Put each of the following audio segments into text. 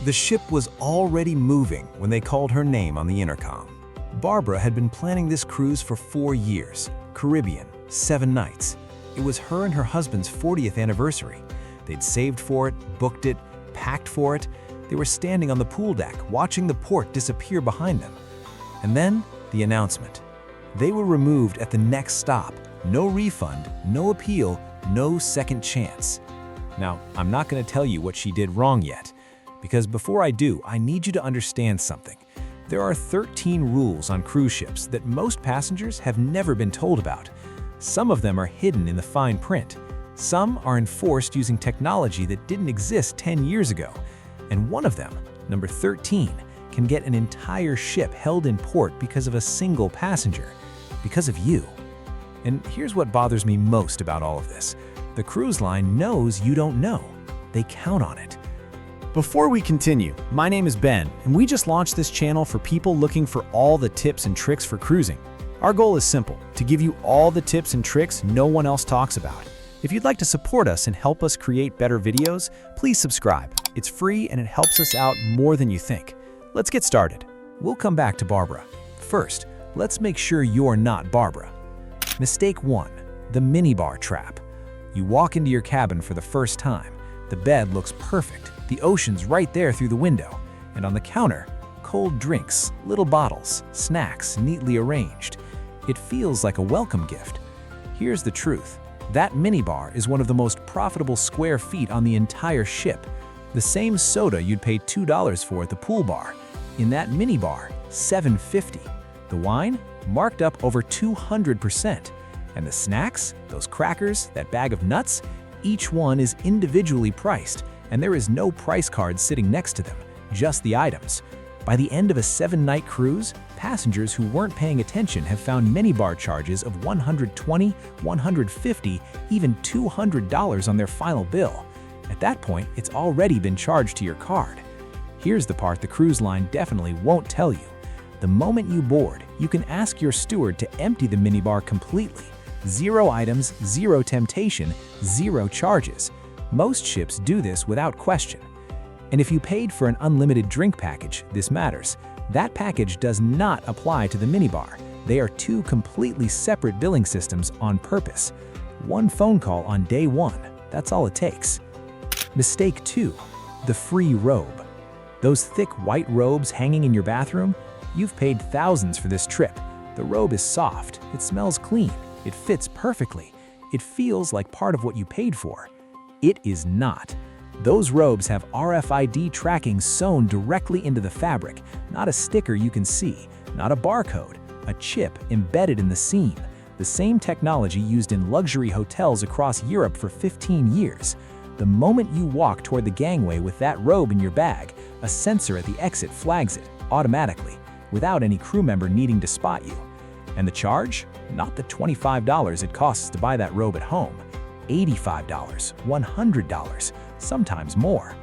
The ship was already moving when they called her name on the intercom. Barbara had been planning this cruise for 4 years, Caribbean, 7 nights. It was her and her husband's 40th anniversary. They'd saved for it, booked it, packed for it. They were standing on the pool deck, watching the port disappear behind them. And then, the announcement. They were removed at the next stop. No refund, no appeal, no second chance. Now, I'm not going to tell you what she did wrong yet, because before I do, I need you to understand something. There are 13 rules on cruise ships that most passengers have never been told about. Some of them are hidden in the fine print. Some are enforced using technology that didn't exist 10 years ago. And one of them, number 13, can get an entire ship held in port because of a single passenger, because of you. And here's what bothers me most about all of this. The cruise line knows you don't know. They count on it. Before we continue, my name is Ben, and we just launched this channel for people looking for all the tips and tricks for cruising. Our goal is simple, to give you all the tips and tricks no one else talks about. If you'd like to support us and help us create better videos, please subscribe. It's free and it helps us out more than you think. Let's get started. We'll come back to Barbara. First, let's make sure you're not Barbara. Mistake 1, the minibar trap. You walk into your cabin for the first time. The bed looks perfect. The ocean's right there through the window. And on the counter, cold drinks, little bottles, snacks neatly arranged. It feels like a welcome gift. Here's the truth. That minibar is one of the most profitable square feet on the entire ship. The same soda you'd pay $2 for at the pool bar. In that minibar, $7.50. The wine, marked up over 200%. And the snacks, those crackers, that bag of nuts, each one is individually priced, and there is no price card sitting next to them, just the items. By the end of a 7-night cruise, passengers who weren't paying attention have found minibar charges of $120, $150, even $200 on their final bill. At that point, it's already been charged to your card. Here's the part the cruise line definitely won't tell you. The moment you board, you can ask your steward to empty the minibar completely. 0 items, 0 temptation, 0 charges. Most ships do this without question. And if you paid for an unlimited drink package, this matters. That package does not apply to the minibar. They are 2 completely separate billing systems on purpose. 1 phone call on day 1, that's all it takes. Mistake 2, the free robe. Those thick white robes hanging in your bathroom? You've paid thousands for this trip. The robe is soft, it smells clean, it fits perfectly. It feels like part of what you paid for. It is not. Those robes have RFID tracking sewn directly into the fabric, not a sticker you can see, not a barcode, a chip embedded in the seam, the same technology used in luxury hotels across Europe for 15 years. The moment you walk toward the gangway with that robe in your bag, a sensor at the exit flags it automatically, without any crew member needing to spot you. And the charge? Not the $25 it costs to buy that robe at home. $85, $100, sometimes more.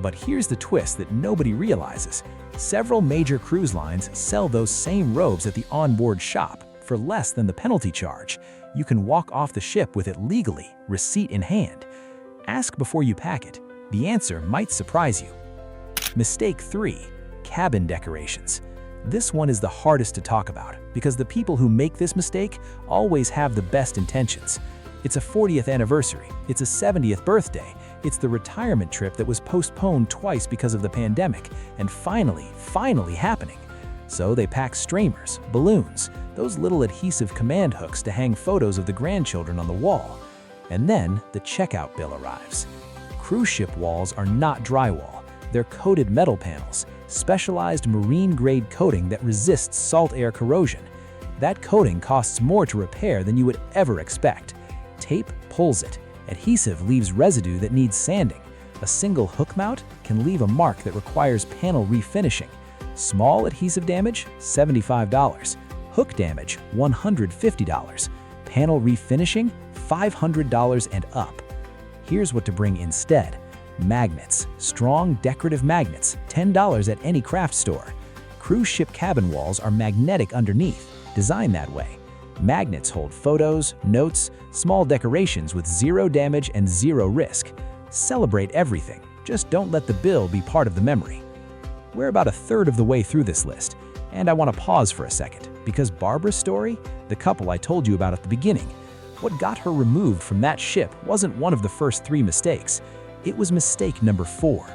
But here's the twist that nobody realizes. Several major cruise lines sell those same robes at the onboard shop for less than the penalty charge. You can walk off the ship with it legally, receipt in hand. Ask before you pack it. The answer might surprise you. Mistake 3, cabin decorations. This one is the hardest to talk about because the people who make this mistake always have the best intentions. It's a 40th anniversary, it's a 70th birthday, it's the retirement trip that was postponed twice because of the pandemic, and finally happening. So they pack streamers, balloons, those little adhesive command hooks to hang photos of the grandchildren on the wall. And then the checkout bill arrives. Cruise ship walls are not drywall, they're coated metal panels, specialized marine-grade coating that resists salt air corrosion. That coating costs more to repair than you would ever expect. Tape pulls it. Adhesive leaves residue that needs sanding. A single hook mount can leave a mark that requires panel refinishing. Small adhesive damage, $75. Hook damage, $150. Panel refinishing, $500 and up. Here's what to bring instead. Magnets, strong decorative magnets, $10 at any craft store. Cruise ship cabin walls are magnetic underneath, designed that way. Magnets hold photos, notes, small decorations with 0 damage and 0 risk. Celebrate everything. Just don't let the bill be part of the memory. We're about a third of the way through this list, and I want to pause for a second, because Barbara's story, the couple I told you about at the beginning, what got her removed from that ship wasn't one of the first 3 mistakes. It was mistake number 4.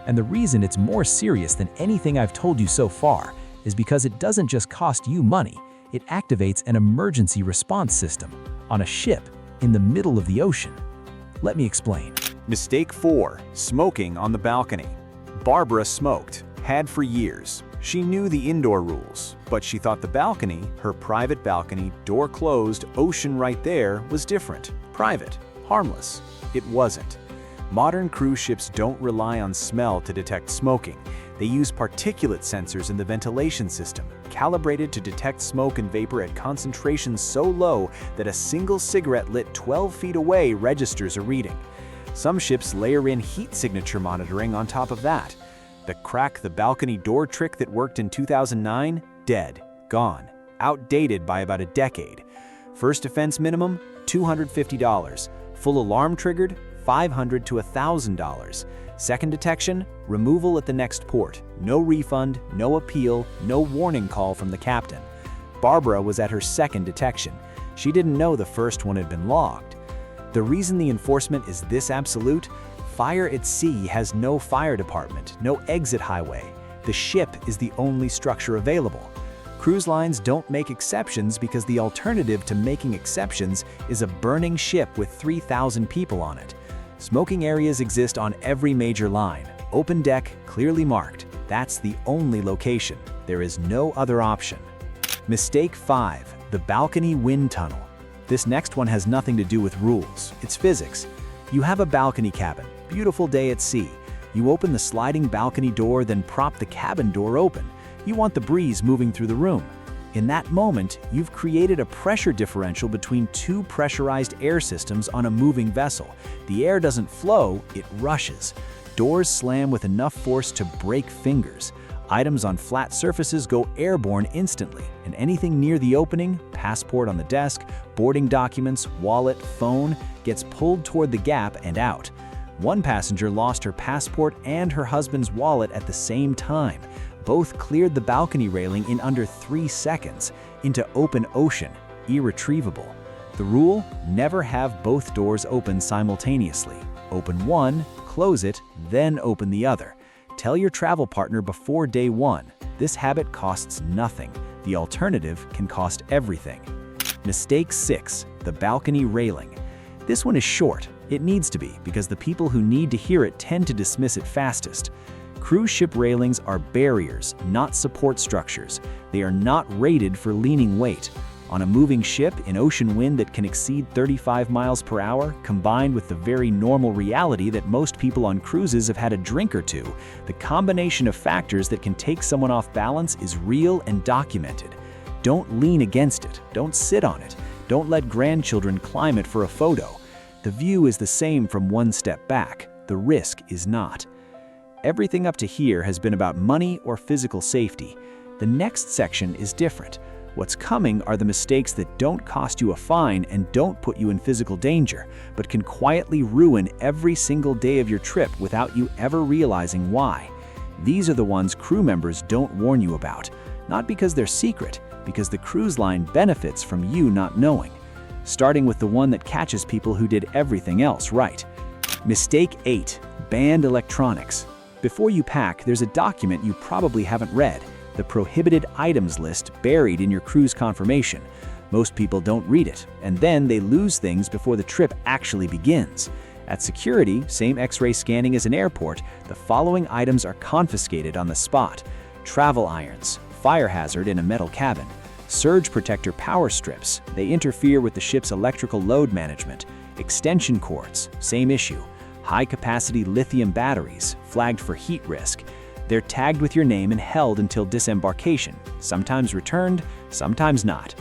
And the reason it's more serious than anything I've told you so far is because it doesn't just cost you money, it activates an emergency response system on a ship in the middle of the ocean. Let me explain. Mistake 4. Smoking on the balcony. Barbara smoked, had for years. She knew the indoor rules, but she thought the balcony, her private balcony, door closed, ocean right there, was different. Private, harmless. It wasn't. Modern cruise ships don't rely on smell to detect smoking. They use particulate sensors in the ventilation system, calibrated to detect smoke and vapor at concentrations so low that a single cigarette lit 12 feet away registers a reading. Some ships layer in heat signature monitoring on top of that. The crack the balcony door trick that worked in 2009? Dead. Gone. Outdated by about a decade. First offense minimum? $250. Full alarm triggered? $500 to $1,000. Second detection? Removal at the next port. No refund, no appeal, no warning call from the captain. Barbara was at her second detection. She didn't know the first one had been logged. The reason the enforcement is this absolute? Fire at sea has no fire department, no exit highway. The ship is the only structure available. Cruise lines don't make exceptions because the alternative to making exceptions is a burning ship with 3,000 people on it. Smoking areas exist on every major line. Open deck, clearly marked. That's the only location. There is no other option. Mistake 5. The balcony wind tunnel. This next one has nothing to do with rules. It's physics. You have a balcony cabin. Beautiful day at sea. You open the sliding balcony door, then prop the cabin door open. You want the breeze moving through the room. In that moment, you've created a pressure differential between 2 pressurized air systems on a moving vessel. The air doesn't flow, it rushes. Doors slam with enough force to break fingers. Items on flat surfaces go airborne instantly, and anything near the opening, passport on the desk, boarding documents, wallet, phone, gets pulled toward the gap and out. One passenger lost her passport and her husband's wallet at the same time. Both cleared the balcony railing in under 3 seconds into open ocean, irretrievable. The rule: never have both doors open simultaneously. Open one, close it, then open the other. Tell your travel partner before day 1. This habit costs nothing. The alternative can cost everything. Mistake 6. The balcony railing. This one is short. It needs to be, because the people who need to hear it tend to dismiss it fastest. Cruise ship railings are barriers, not support structures. They are not rated for leaning weight. On a moving ship in ocean wind that can exceed 35 miles per hour, combined with the very normal reality that most people on cruises have had a drink or two, the combination of factors that can take someone off balance is real and documented. Don't lean against it. Don't sit on it. Don't let grandchildren climb it for a photo. The view is the same from one step back. The risk is not. Everything up to here has been about money or physical safety. The next section is different. What's coming are the mistakes that don't cost you a fine and don't put you in physical danger, but can quietly ruin every single day of your trip without you ever realizing why. These are the ones crew members don't warn you about, not because they're secret, because the cruise line benefits from you not knowing. Starting with the one that catches people who did everything else right. Mistake 8. Banned electronics. Before you pack, there's a document you probably haven't read. The prohibited items list buried in your cruise confirmation. Most people don't read it, and then they lose things before the trip actually begins. At security, same X-ray scanning as an airport, the following items are confiscated on the spot: travel irons, fire hazard in a metal cabin, surge protector power strips, they interfere with the ship's electrical load management, extension cords, same issue, high-capacity lithium batteries, flagged for heat risk. They're tagged with your name and held until disembarkation, sometimes returned, sometimes not.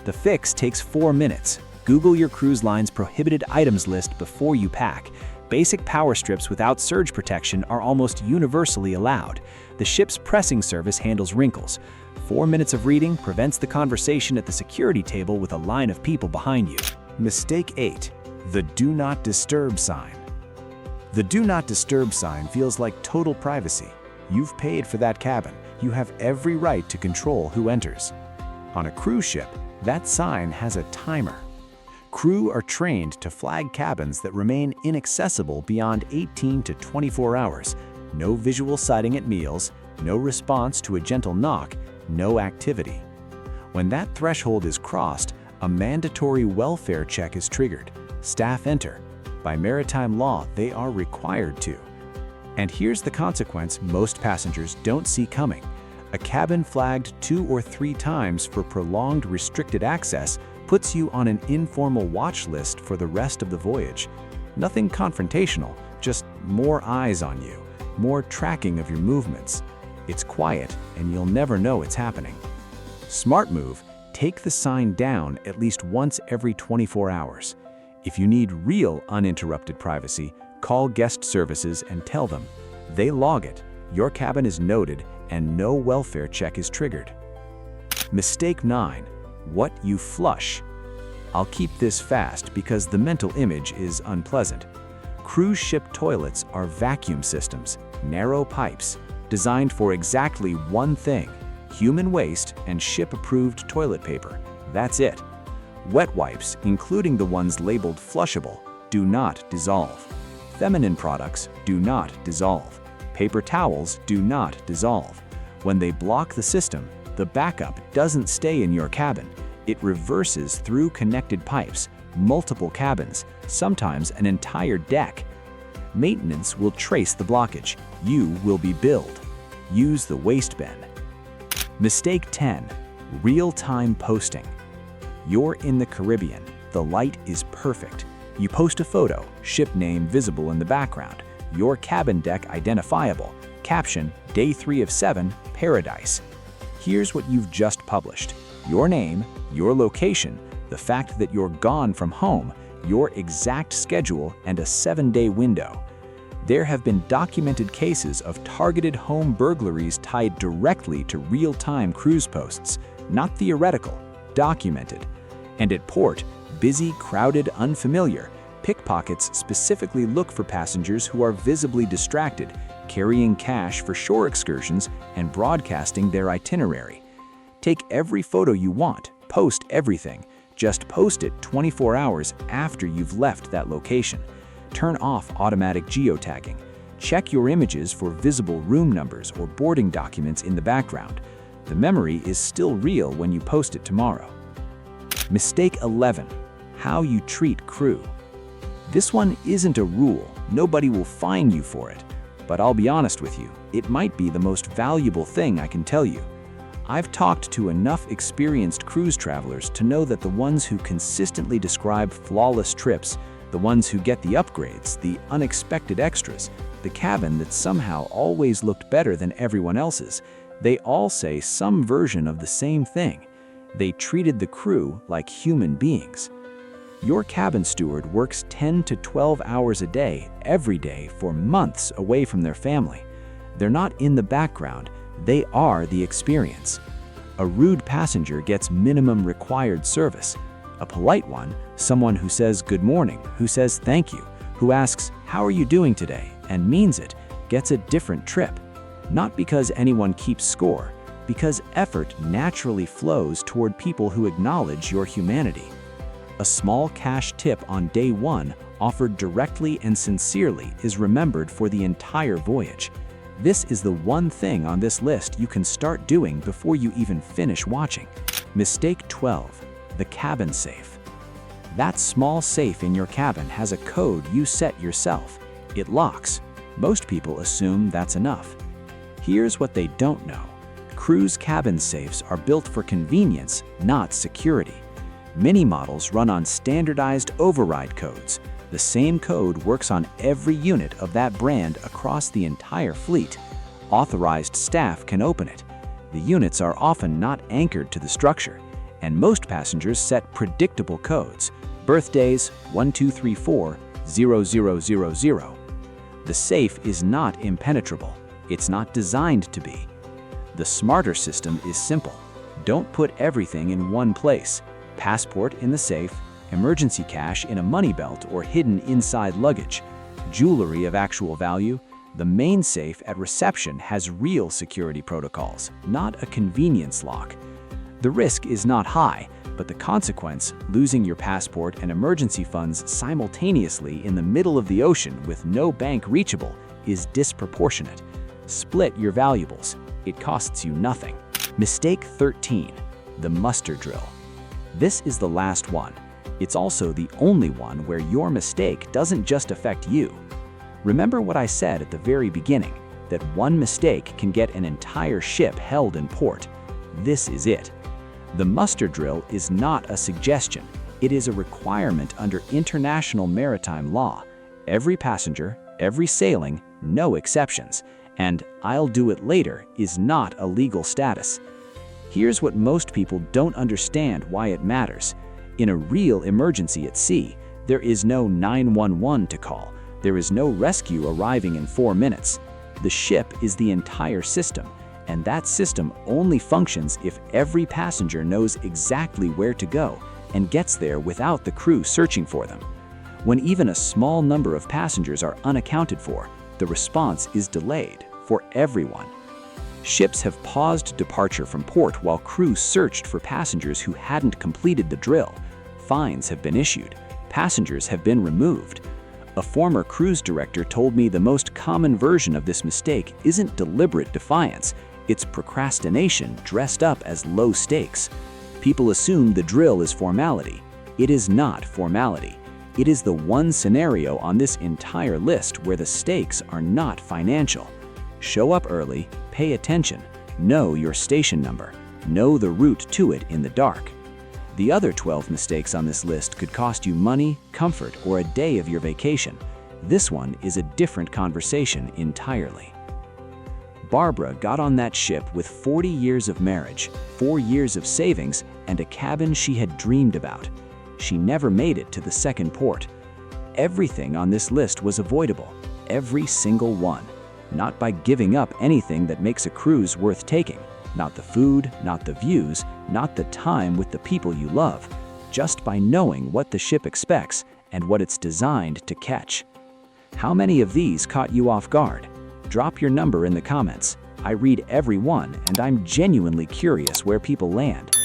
The fix takes 4 minutes. Google your cruise line's prohibited items list before you pack. Basic power strips without surge protection are almost universally allowed. The ship's pressing service handles wrinkles. 4 minutes of reading prevents the conversation at the security table with a line of people behind you. Mistake 8. The Do Not Disturb sign. The Do Not Disturb sign feels like total privacy. You've paid for that cabin. You have every right to control who enters. On a cruise ship, that sign has a timer. Crew are trained to flag cabins that remain inaccessible beyond 18 to 24 hours. No visual sighting at meals, no response to a gentle knock, no activity. When that threshold is crossed, a mandatory welfare check is triggered. Staff enter. By maritime law, they are required to. And here's the consequence most passengers don't see coming. A cabin flagged 2 or 3 times for prolonged restricted access puts you on an informal watch list for the rest of the voyage. Nothing confrontational, just more eyes on you, more tracking of your movements. It's quiet, and you'll never know it's happening. Smart move, take the sign down at least once every 24 hours. If you need real uninterrupted privacy, call guest services and tell them. They log it, your cabin is noted, and no welfare check is triggered. Mistake 9. What you flush. I'll keep this fast because the mental image is unpleasant. Cruise ship toilets are vacuum systems, narrow pipes, designed for exactly one thing: human waste and ship-approved toilet paper. That's it. Wet wipes, including the ones labeled flushable, do not dissolve. Feminine products do not dissolve. Paper towels do not dissolve. When they block the system, the backup doesn't stay in your cabin. It reverses through connected pipes, multiple cabins, sometimes an entire deck. Maintenance will trace the blockage. You will be billed. Use the waste bin. Mistake 10. Real-time posting. You're in the Caribbean. The light is perfect. You post a photo, ship name visible in the background, your cabin deck identifiable, caption, Day 3 of 7, Paradise. Here's what you've just published: your name, your location, the fact that you're gone from home, your exact schedule, and a 7-day window. There have been documented cases of targeted home burglaries tied directly to real-time cruise posts, not theoretical, documented. And at port, busy, crowded, unfamiliar, pickpockets specifically look for passengers who are visibly distracted, carrying cash for shore excursions and broadcasting their itinerary. Take every photo you want, post everything. Just post it 24 hours after you've left that location. Turn off automatic geotagging. Check your images for visible room numbers or boarding documents in the background. The memory is still real when you post it tomorrow. Mistake 11. How you treat crew. This one isn't a rule. Nobody will fine you for it. But I'll be honest with you, it might be the most valuable thing I can tell you. I've talked to enough experienced cruise travelers to know that the ones who consistently describe flawless trips, the ones who get the upgrades, the unexpected extras, the cabin that somehow always looked better than everyone else's, they all say some version of the same thing. They treated the crew like human beings. Your cabin steward works 10 to 12 hours a day, every day, for months away from their family. They're not in the background, they are the experience. A rude passenger gets minimum required service. A polite one, someone who says good morning, who says thank you, who asks, "How are you doing today?" and means it, gets a different trip. Not because anyone keeps score, because effort naturally flows toward people who acknowledge your humanity. A small cash tip on day 1, offered directly and sincerely, is remembered for the entire voyage. This is the one thing on this list you can start doing before you even finish watching. Mistake 12. The cabin safe. That small safe in your cabin has a code you set yourself. It locks. Most people assume that's enough. Here's what they don't know. Cruise cabin safes are built for convenience, not security. Mini models run on standardized override codes. The same code works on every unit of that brand across the entire fleet. Authorized staff can open it. The units are often not anchored to the structure, and most passengers set predictable codes. Birthdays 1234 0000. The safe is not impenetrable. It's not designed to be. The smarter system is simple. Don't put everything in one place. Passport in the safe, emergency cash in a money belt or hidden inside luggage. Jewelry of actual value. The main safe at reception has real security protocols, not a convenience lock. The risk is not high, but the consequence, losing your passport and emergency funds simultaneously in the middle of the ocean with no bank reachable, is disproportionate. Split your valuables. It costs you nothing. Mistake 13, the muster drill. This is the last one. It's also the only one where your mistake doesn't just affect you. Remember what I said at the very beginning, that one mistake can get an entire ship held in port. This is it. The muster drill is not a suggestion. It is a requirement under international maritime law. Every passenger, every sailing, no exceptions. And "I'll do it later" is not a legal status. Here's what most people don't understand why it matters. In a real emergency at sea, there is no 911 to call. There is no rescue arriving in 4 minutes. The ship is the entire system, and that system only functions if every passenger knows exactly where to go and gets there without the crew searching for them. When even a small number of passengers are unaccounted for, the response is delayed for everyone. Ships have paused departure from port while crews searched for passengers who hadn't completed the drill. Fines have been issued. Passengers have been removed. A former cruise director told me the most common version of this mistake isn't deliberate defiance, it's procrastination dressed up as low stakes. People assume the drill is formality. It is not formality. It is the one scenario on this entire list where the stakes are not financial. Show up early, pay attention, know your station number, know the route to it in the dark. The other 12 mistakes on this list could cost you money, comfort, or a day of your vacation. This one is a different conversation entirely. Barbara got on that ship with 40 years of marriage, 4 years of savings, and a cabin she had dreamed about. She never made it to the second port. Everything on this list was avoidable, every single one. Not by giving up anything that makes a cruise worth taking. Not the food, not the views, not the time with the people you love. Just by knowing what the ship expects and what it's designed to catch. How many of these caught you off guard? Drop your number in the comments. I read every one, and I'm genuinely curious where people land.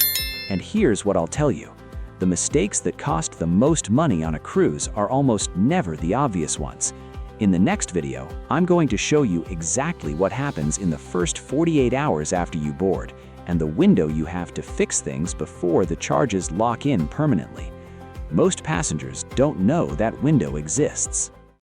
And here's what I'll tell you. The mistakes that cost the most money on a cruise are almost never the obvious ones. In the next video, I'm going to show you exactly what happens in the first 48 hours after you board, and the window you have to fix things before the charges lock in permanently. Most passengers don't know that window exists.